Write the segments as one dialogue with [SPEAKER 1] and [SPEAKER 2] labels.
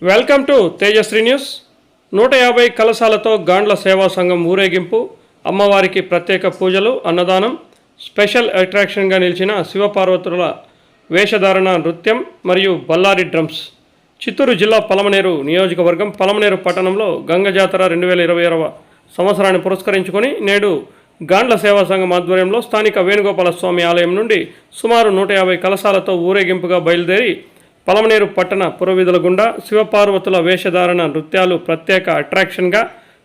[SPEAKER 1] Welcome to Tejashree news. 150 కలశాలతో గాండ్ల సేవా సంఘం ఊరేగింపు, అమ్మవారికి ప్రత్యేక పూజలు, అన్నదానం. స్పెషల్ అట్రాక్షన్గా నిలిచిన శివపార్వతుల వేషధారణ, నృత్యం మరియు బల్లారి డ్రమ్స్. చిత్తూరు జిల్లా పలమనేరు నియోజకవర్గం పలమనేరు పట్టణంలో గంగ జాతర 2026వ సంవత్సరాన్ని పురస్కరించుకొని నేడు గాండ్ల సేవా సంఘం ఆధ్వర్యంలో స్థానిక వేణుగోపాల స్వామి ఆలయం నుండి సుమారు 150 కలశాలతో ఊరేగింపుగా బయలుదేరి పలమనేరు పట్టణ పురవీధుల గుండా శివపార్వతుల వేషధారణ, నృత్యాలు, ప్రత్యేక అట్రాక్షన్గా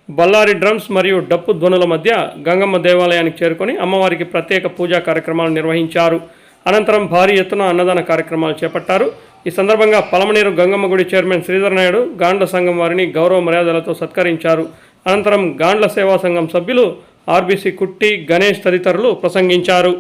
[SPEAKER 1] బల్లారి డ్రమ్స్ మరియు డప్పు ధ్వనుల మధ్య గంగమ్మ దేవాలయానికి చేరుకొని అమ్మవారికి ప్రత్యేక పూజా కార్యక్రమాలు నిర్వహించారు. అనంతరం భారీ ఎత్తున అన్నదాన కార్యక్రమాలు చేపట్టారు. ఈ సందర్భంగా పలమనేరు గంగమ్మ గుడి చైర్మన్ శ్రీధర్ నాయుడు గాండ్ల సంఘం వారిని గౌరవ మర్యాదలతో సత్కరించారు. అనంతరం గాండ్ల సేవా సంఘం సభ్యులు ఆర్బీసీ కుట్టి, గణేష్ తదితరులు ప్రసంగించారు.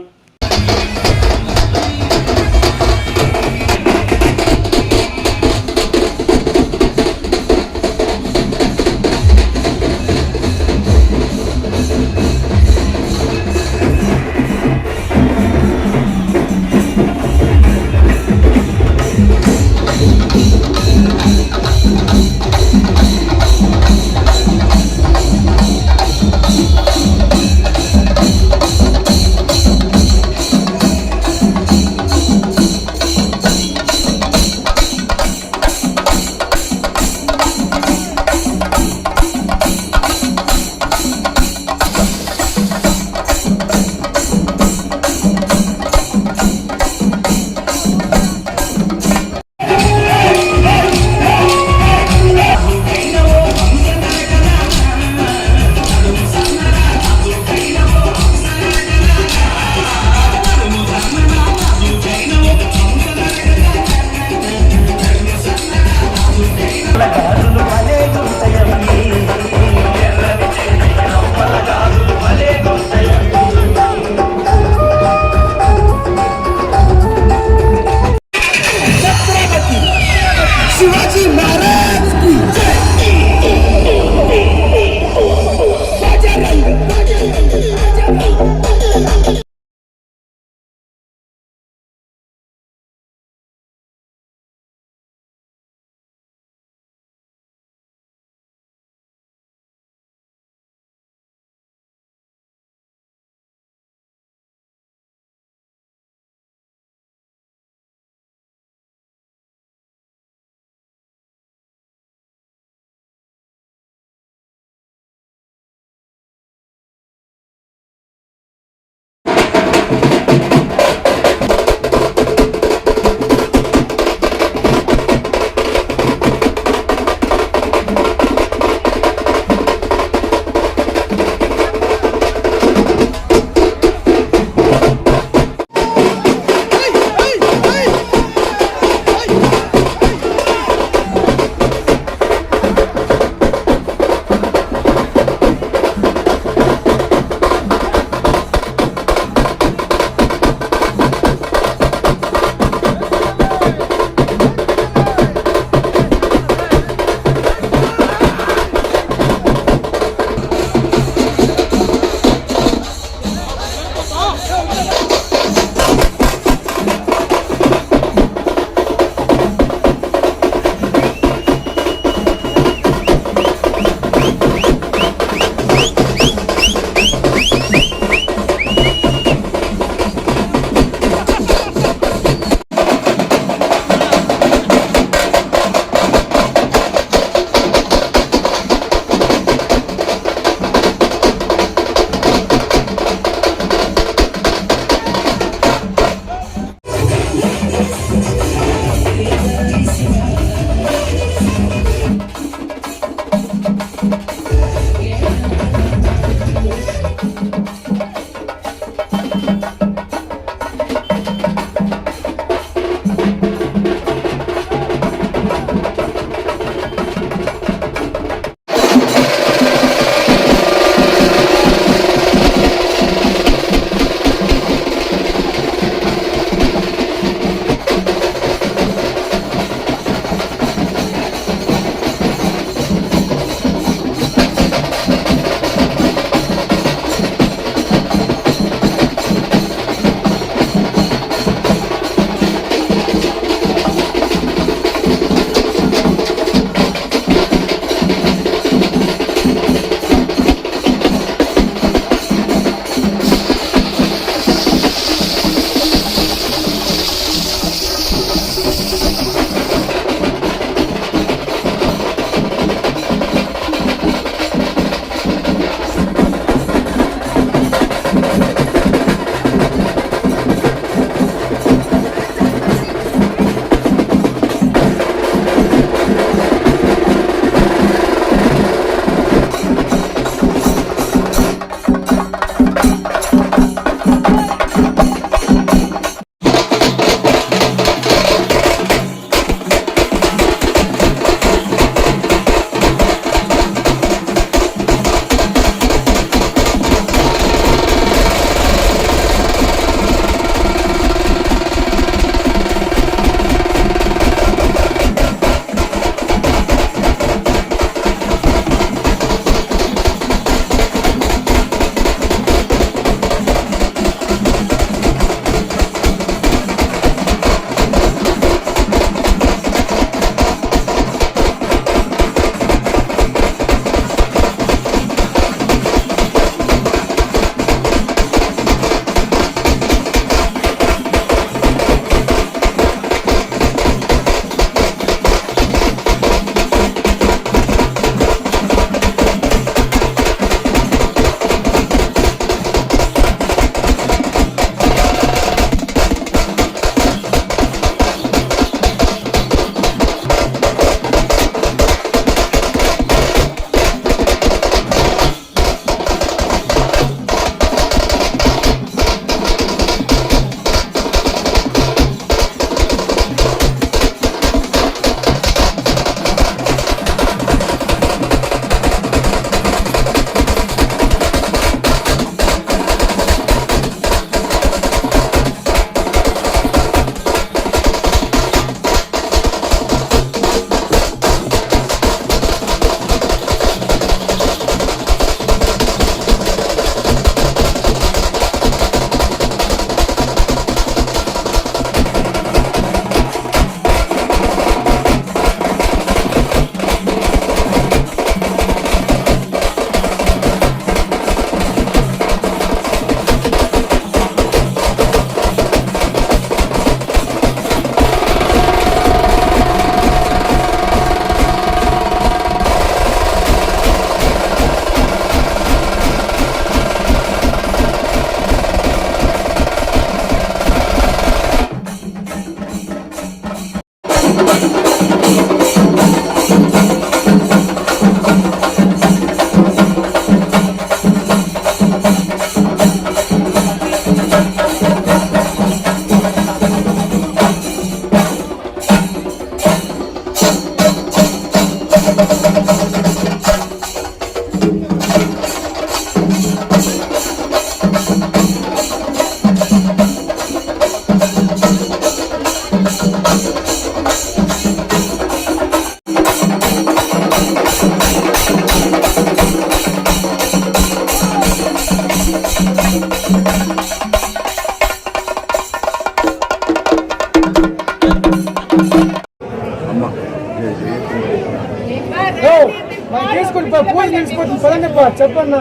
[SPEAKER 2] తీసుకుని పూజ నిలిచిపోతుంది పదండి చెప్పన్నా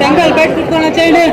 [SPEAKER 3] టెంకాయలు పెట్టుకొని వచ్చేయండి.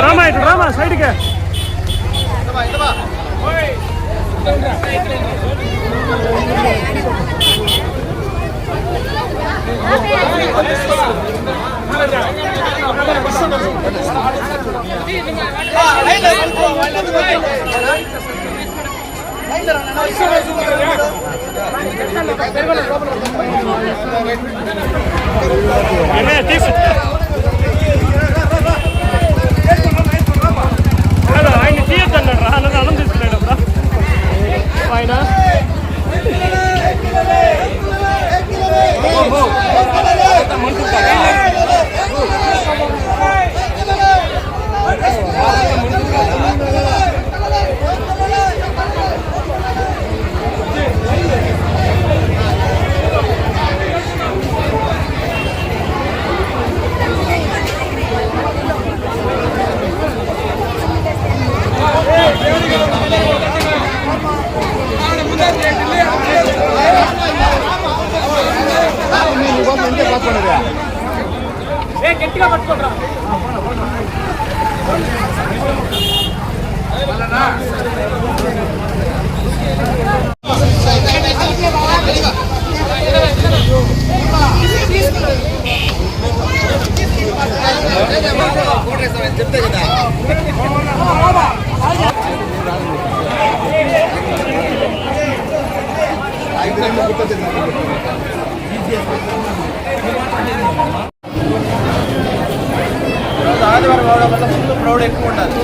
[SPEAKER 1] రామా ఇటు రామా సైడ్కి తీసు ఆయన తీయొద్దన్నాడు రా అన్నది అన్నం తీసుకున్నాడు అప్పుడు ఆయన గట్టిగా పట్టుకోరా
[SPEAKER 4] చెప్తే కదా ఆదివారం అవడం వల్ల ఫుల్ క్రౌడ్ ఎక్కువ ఉండాలి.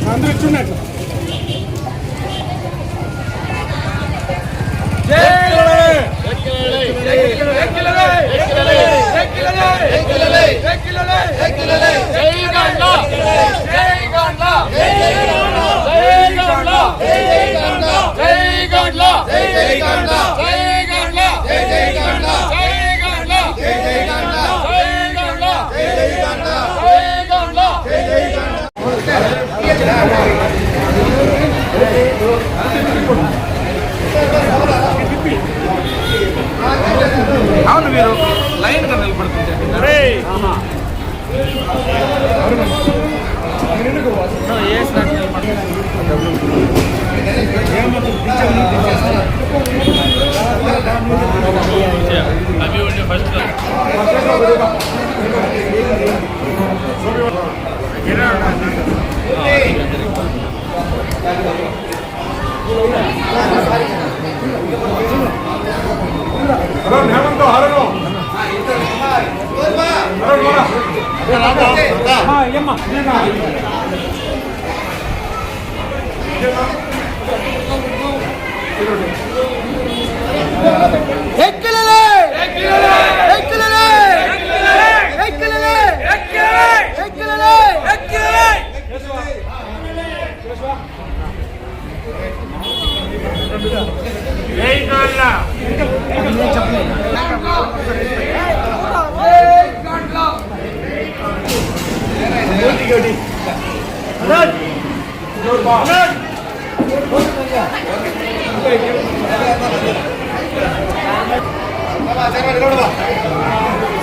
[SPEAKER 4] అందరూ అవును మీరు లైన్ గా నిలబడుతుంటే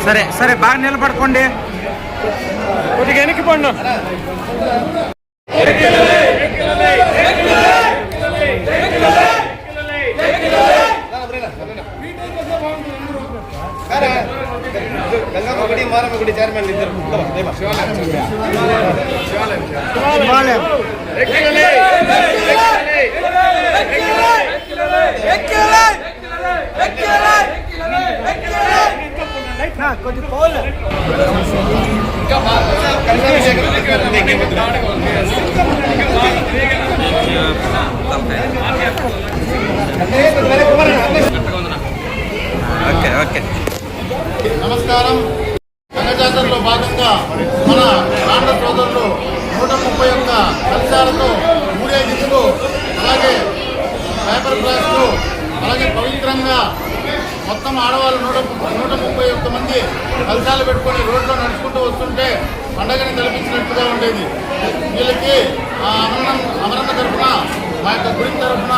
[SPEAKER 4] సరే సరే బాగా నిలబడుకోండి.
[SPEAKER 1] కొద్దిగా వెనక్కి పండు.
[SPEAKER 4] గంగమ్మ గుడి మారమ్మ గుడి చైర్మన్ ఇద్దరు
[SPEAKER 2] కొద్ది పోల్
[SPEAKER 4] ఓకే ఓకే. నమస్కారం. గంగజాతరలో భాగంగా మన ఆంధ్ర సోదరులు 131 కలశాలతో ఊరేగింపులు, అలాగే పేపర్ గ్లాసులు, అలాగే పవిత్రంగా మొత్తం ఆడవాళ్ళు 131 మంది కలశాలు పెట్టుకొని రోడ్లో నడుచుకుంటూ వస్తుంటే పండగని కల్పించినట్టుగా ఉండేది. వీళ్ళకి అమరన్న తరఫున, మా యొక్క గుడి తరఫున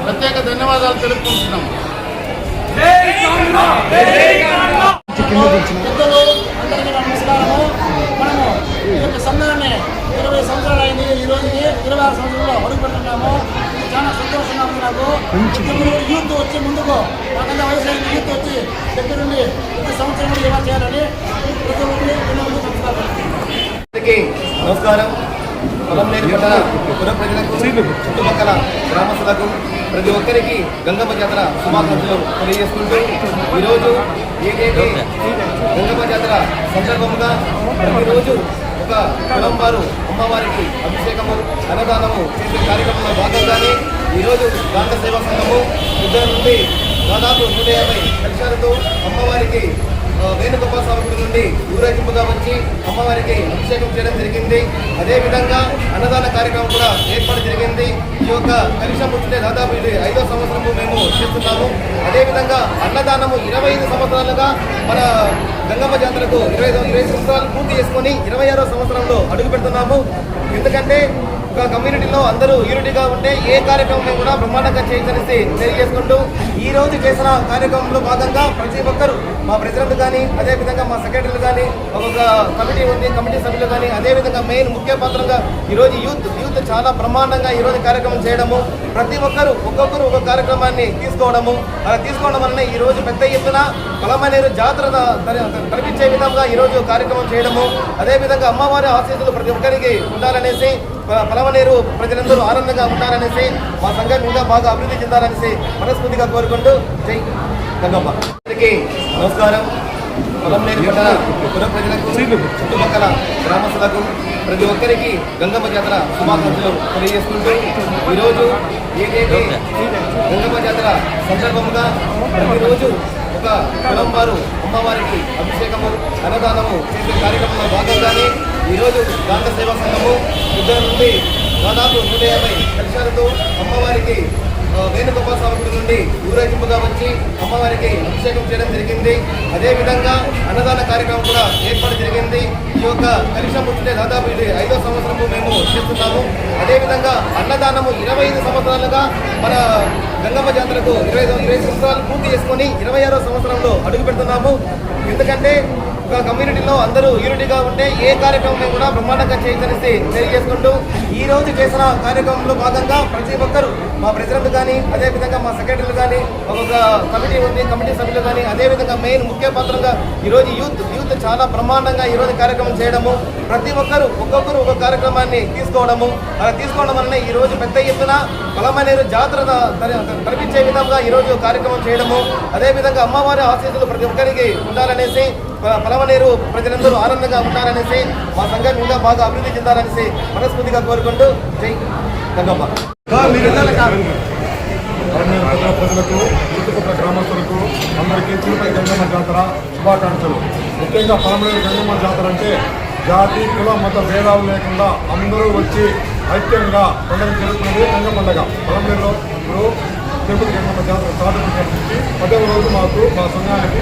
[SPEAKER 4] ప్రత్యేక ధన్యవాదాలు తెలుపుకుంటున్నాం.
[SPEAKER 2] పెద్దలు అందరికీ నమస్కారము. మనము ఈ యొక్క సంఘాన్ని 20 సంవత్సరాలు అయింది. ఈ రోజుకి 26 సంవత్సరంలో అడుగు పెట్టున్నాము. చాలా సంతోషంగా ఉంది నాకు. ఇప్పుడు యూత్ వచ్చి ముందుకు నాకన్నా వయసు అయిన యూత్ వచ్చి దగ్గరుండి ప్రతి సంవత్సరం కూడా ఇలా చేయాలని ప్రతి ఒక్కరికి
[SPEAKER 5] నమస్కారం. పొలంనేని పట్టణ పుర ప్రజలకు, చుట్టుపక్కల గ్రామస్తులకు, ప్రతి ఒక్కరికి గంగమ్మ జాతర శుభాకాంక్షలు తెలియజేసుకుంటూ ఈరోజు ఏదైతే గంగమ్మ జాతర సందర్భంగా ప్రతిరోజు ఒక కులం వారు అమ్మవారికి అభిషేకము, అన్నదానము చేసే కార్యక్రమంలో భాగంగానే ఈరోజు గాంధ సేవా సంఘము ఇద్దరు నుండి దాదాపు 150 కలశాలతో అమ్మవారికి వేణుగోపాల స్వామి గుడి నుండి ఊరేగింపుగా వచ్చి అమ్మవారికి అభిషేకం చేయడం జరిగింది. అదేవిధంగా అన్నదాన కార్యక్రమం కూడా ఏర్పాటు జరిగింది. ఈ యొక్క కలశం పుట్టిన దాదాపు ఇది 5వ సంవత్సరము మేము చేస్తున్నాము. అదేవిధంగా అన్నదానము 25 సంవత్సరాలుగా మన గంగమ్మ జాతరకు 25 సంవత్సరాలు పూర్తి చేసుకొని 26వ సంవత్సరంలో అడుగు పెడుతున్నాము. ఎందుకంటే ఒక కమ్యూనిటీలో అందరూ యూనిటీగా ఉంటే ఏ కార్యక్రమం కూడా బ్రహ్మాండంగా చేయొచ్చనేసి తెలియజేసుకుంటూ ఈ రోజు చేసిన కార్యక్రమంలో భాగంగా ప్రతి ఒక్కరు, మా ప్రెసిడెంట్ కానీ, అదేవిధంగా మా సెక్రటరీలు కానీ, ఒక కమిటీ ఉంది, కమిటీ సభ్యులు కానీ, అదేవిధంగా మెయిన్ ముఖ్య పాత్రగా ఈరోజు యూత్ చాలా బ్రహ్మాండంగా ఈరోజు కార్యక్రమం చేయడము, ప్రతి ఒక్కరు ఒక్కొక్కరు ఒక కార్యక్రమాన్ని తీసుకోవడము, అలా తీసుకోవడం వలన ఈరోజు పెద్ద ఎత్తున పొలమనేరు జాతర కల్పించే విధంగా ఈరోజు కార్యక్రమం చేయడము, అదేవిధంగా అమ్మవారి ఆశీస్సులు ప్రతి ఒక్కరికి ఉండాలనేసి, పొలమనేరు ప్రజలందరూ ఆనందంగా ఉండాలనేసి, మా సంఘం ఇంకా బాగా అభివృద్ధి చెందాలనేసి మనస్ఫూర్తిగా కోరుకుంటూ జై గంగమ్మ. నమస్కారం. పొలంనేరు పట్టణ పుర ప్రజలకు, చుట్టుపక్కల గ్రామస్తులకు, ప్రతి ఒక్కరికి గంగమ్మ జాతర శుభాకాంక్షలు తెలియజేసుకుంటూ ఈరోజు ఏదైతే గంగమ్మ జాతర సందర్భంగా ప్రతిరోజు ఒక కులం వారు అమ్మవారికి అభిషేకము అన్నదానము చేసే కార్యక్రమంలో భాగంగానే ఈరోజు గాంధ సేవా సంఘము ఇద్దరు నుండి దాదాపు 150 కలశాలతో అమ్మవారికి వేణుగోపాల స్వామి గుడి నుండి ఊరేగింపుగా వచ్చి అమ్మవారికి అభిషేకం చేయడం జరిగింది. అదేవిధంగా అన్నదాన కార్యక్రమం కూడా ఏర్పాటు జరిగింది. ఈ యొక్క కలశం పుట్టిన దాదాపు ఇది 5వ సంవత్సరము మేము చేస్తున్నాము. అదేవిధంగా అన్నదానము 25 సంవత్సరాలుగా మన గంగమ్మ జాతరకు 25 సంవత్సరాలు పూర్తి చేసుకొని 26వ సంవత్సరంలో అడుగు పెడుతున్నాము. ఎందుకంటే ఒక కమ్యూనిటీలో అందరూ యూనిటీగా ఉంటే ఏ కార్యక్రమం కూడా బ్రహ్మాండంగా చేయగలిసి తెలియజేసుకుంటూ ఈ రోజు చేసిన కార్యక్రమంలో భాగంగా ప్రతి ఒక్కరు మా ప్రెసిడెంట్ కానీ అదేవిధంగా మా సెక్రటరీలు కానీ ఒక కమిటీ ఉంది, కమిటీ సభ్యులు కానీ అదేవిధంగా మెయిన్ ముఖ్య పాత్రగా ఈరోజు యూత్ చాలా బ్రహ్మాండంగా ఈరోజు కార్యక్రమం చేయడము, ప్రతి ఒక్కరు ఒక్కొక్కరు ఒక కార్యక్రమాన్ని తీసుకోవడము, అలా తీసుకోవడం వలన ఈరోజు పెద్ద ఎత్తున పలమనేరు జాతర కనిపించే విధంగా ఈరోజు కార్యక్రమం చేయడము, అదేవిధంగా అమ్మవారి ఆశీస్సులు ప్రతి ఒక్కరికి ఉండాలనేసి పలమనేరు ప్రజలందరూ ఆనందంగా ఉంటారనేసి మా సంఘం ఇంకా బాగా అభివృద్ధి చెందాలనేసి మనస్ఫూర్తిగా కోరుకుంటూ జై గంగమ్మ.
[SPEAKER 6] ప్రజలకు చుట్టుపక్కల గ్రామస్తులకు అందరికీ తిరుపతి గంగమ్మ జాతర శుభాకాంక్షలు. ముఖ్యంగా పలమనేరు గంగమ్మ జాతర అంటే జాతి కుల మత భేదాలు లేకుండా అందరూ వచ్చి ఐక్యంగా పండుగ జరుగుతున్నది గంగమ్మ పండుగ. పలమనేరులో ఇప్పుడు తిరుపతి గంగమ్మ జాతర ప్రారంభించి 10వ రోజు మాకు మా సంఘానికి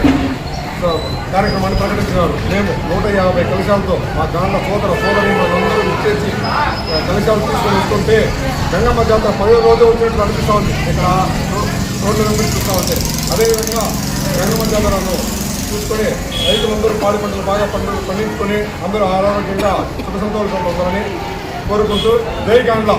[SPEAKER 6] కార్యక్రమాన్ని ప్రకటించినారు. మేము 150 కలశాలతో మా గాండ్ల సోదరులందరూ ఇచ్చేసి కలశాలు తీసుకొని వస్తుంటే గంగమ్మ జాతర 10వ రోజు వచ్చినట్టు అనిపిస్తూ ఉంది. ఇక్కడ రోడ్ల వెంబడి చూస్తూ ఉంటే అదేవిధంగా గంగమ్మ జాతరను చూసుకొని రైతులందరూ పాడి పంటలు బాగా పండించుకొని అందరూ ఆరోగ్యంగా సుఖ సంతోషంగా ఉండాలని కోరుకుంటూ జై గాండ్ల.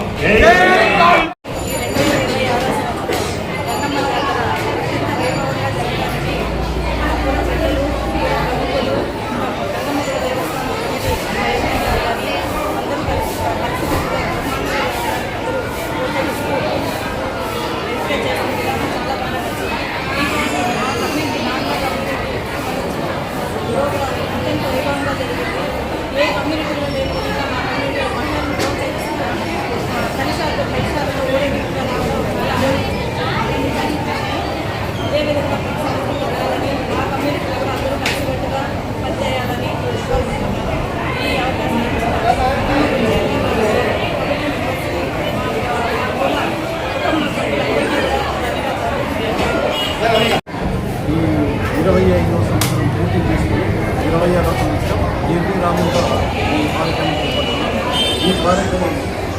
[SPEAKER 7] ఈ కార్యక్రమం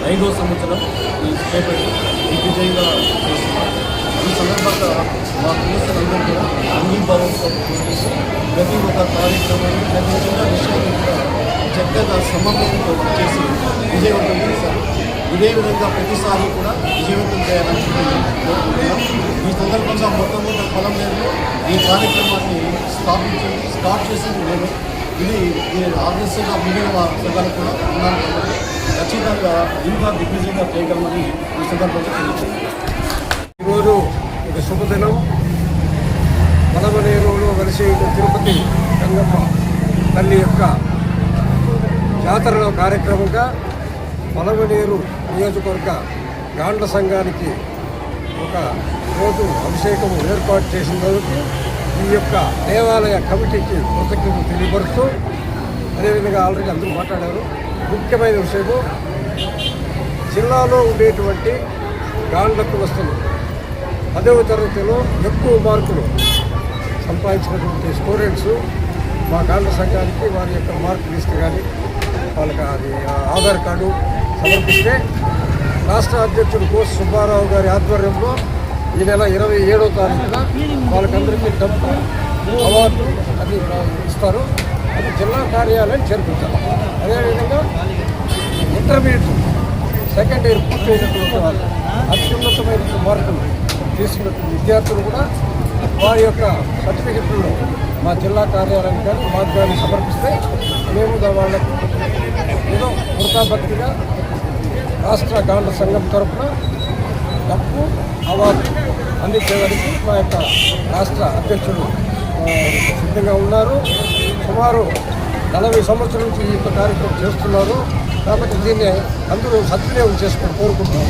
[SPEAKER 7] 5వ సంవత్సరం ఈ పేపర్ దిగ్విజయంగా చేస్తున్నారు. ఈ సందర్భంగా మా పిల్లలందరూ కూడా అంగీభావంతో చూసి ప్రతి ఒక్క కార్యక్రమాన్ని ప్రతి చిన్న విషయాన్ని కూడా చక్కగా సమన్వయంతో చేసి విజయవంతం చేశారు. ఇదే విధంగా ప్రతిసారి కూడా విజయవంతం చేయాలని కోరుకుంటున్నాం. ఈ సందర్భంగా మొట్టమొదటి పలమనేరులో ఈ కార్యక్రమాన్ని స్టార్ట్ చేసింది నేను. ఇది ఆదర్శంగా మిగిలిన సంఘాలు కూడా ఉన్నాను కాబట్టి ఖచ్చితంగా ఇంకా దిగ్విజయంగా చేయగలమని ఈ సందర్భంగా తెలియజేస్తున్నాను.
[SPEAKER 6] ఈరోజు ఒక శుభదినం. పలమనేరులో వెలిసి తిరుపతి గంగమ్మ తల్లి యొక్క జాతరలో కార్యక్రమంగా పలమనేరు నియోజకవర్గ గాండ్ల సంఘానికి ఒక రోజు అభిషేకం ఏర్పాటు చేసినందుకు ఈ యొక్క దేవాలయ కమిటీకి కృతజ్ఞతలు తెలియపరుస్తూ, అదేవిధంగా ఆల్రెడీ అందరూ మాట్లాడారు. ముఖ్యమైన విషయము జిల్లాలో ఉండేటువంటి గాండ్ల కులస్తులు 10వ తరగతిలో ఎక్కువ మార్కులు సంపాదించినటువంటి స్టూడెంట్స్ మా గాండ్ల సంఘానికి వారి యొక్క మార్క్ లిస్ట్ కానీ వాళ్ళకి అది ఆధార్ కార్డు సమర్పిస్తే రాష్ట్ర అధ్యక్షుడు కోసి సుబ్బారావు గారి ఆధ్వర్యంలో ఈ నెల 27వ తారీఖున వాళ్ళకందరికీ డబ్బు అవార్డు అది ఇస్తారు. అది జిల్లా కార్యాలయం చేరుకుంటారు. అదేవిధంగా ఇంటర్మీడియట్ సెకండ్ ఇయర్ పూర్తి అయినటువంటి వాళ్ళు అత్యున్నతమైన మార్కులు తీసుకున్నటువంటి విద్యార్థులు కూడా వారి యొక్క సర్టిఫికెట్లు మా జిల్లా కార్యాలయానికి కానీ మాకు కానీ సమర్పిస్తే మేము వాళ్ళకు ఏదో వృతాభక్తిగా రాష్ట్ర గాండ్ల సంఘం తరఫున డబ్బు అవార్డు అందించేవారికి మా యొక్క రాష్ట్ర అధ్యక్షుడు సిద్ధంగా ఉన్నారు. సుమారు 40 సంవత్సరాల నుంచి ఈ యొక్క కార్యక్రమం చేస్తున్నారు. కాబట్టి దీన్ని అందరూ సద్వినియోగం చేసుకొని కోరుకుంటున్నాం.